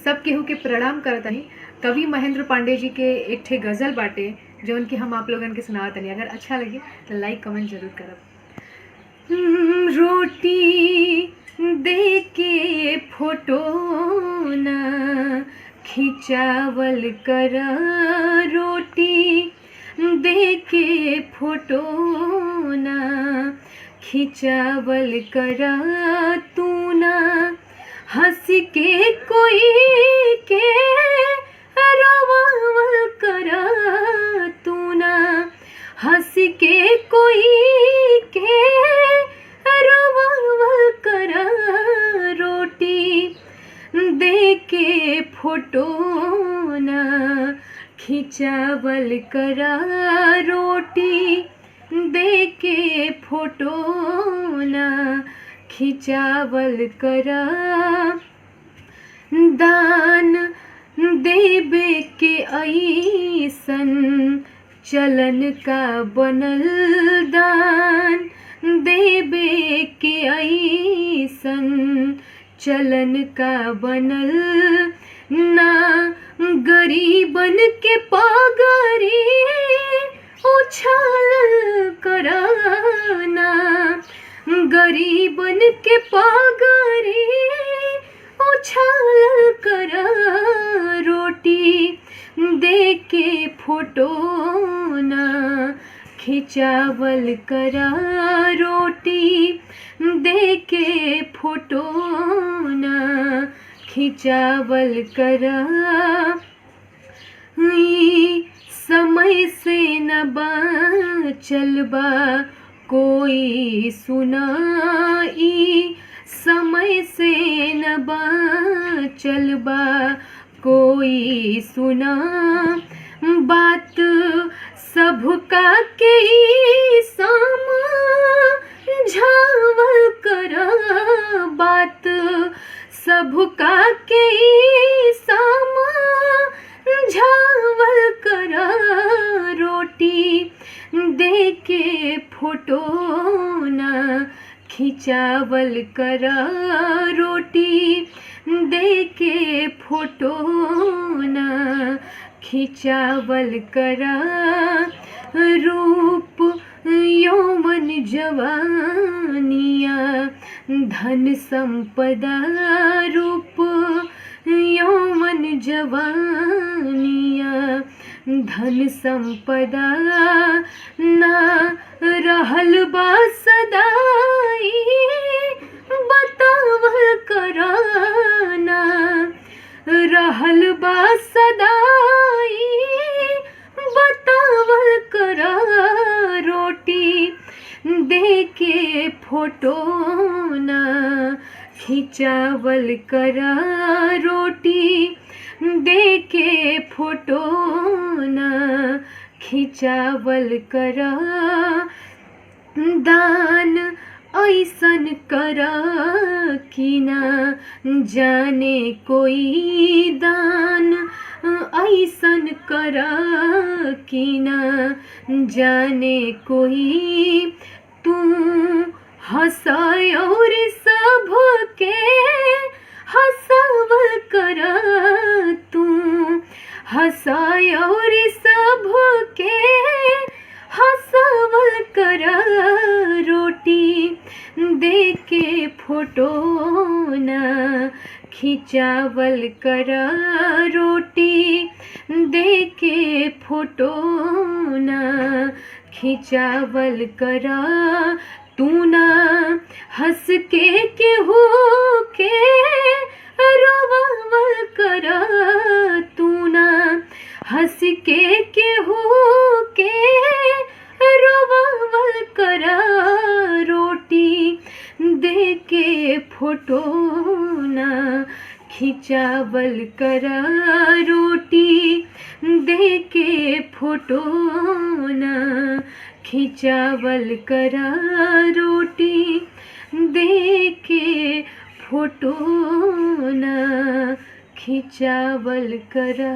सब केहू के प्रणाम करतनी। कवि महेंद्र पांडे जी के एक ठे गज़ल बाटे जौन कि हम आप लोगन के सुनावतनी। अगर अच्छा लगे तो लाइक कमेंट जरूर करब। रोटी दे के फोटो न खिंचावल कर, रोटी दे के फोटो न खिंचावल कर, तू न हंस के कोई के रोवावल कर, तू न हंस के कोई के रोवावल कर, रोटी दे के फोटो न खिंचावल कर, रोटी दे के फोटो न खिंचावल कर। दान देवे के ऐसन चलन का बनल, दान देवे के ऐसन चलन का बनल, ना गरीबन के पागरी उछाल कराना, गरीबन के पागरी उछाल करा, रोटी दे के फोटो न खिंचावल करा, रोटी दे के फोटो न खिंचावल करा। समय से न बाँचल बा कोई सुनाई, समय से न बाँचल बा कोई सुना, बात सबका के समझावल करा, बात सबका के समझावल करा, रोटी दे के फोटो न खिंचावल करा, रोटी दे के फोटो न खिंचावल करा। रूप यौवन जवानिया धन संपदा, रूप यौवन जवानिया धन संपदा, ना रहल बा सदाई बतावल करा, ना रहल बा सदाई बतावल करा, रोटी दे के फोटो न खिंचावल करा, रोटी दे के फोटो न खिंचावल करा। दान ऐसन करा कि न जाने कोई, दान ऐसन करा कि न जाने कोई, तू हंसाय और सबके हंसावल करा, तू हंसाय और सबके हंसावल करा, रोटी दे के फोटो न खिंचावल करा, रोटी दे के फोटो न खिंचावल करा, तू न हंस के केहू के रोवावल करा, तू न हंस के केहू के रोवावल करा, रोटी दे के फोटो न खिंचावल करा, रोटी दे के फोटो न खिंचावल करा, रोटी दे के फोटो न खिंचावल करा।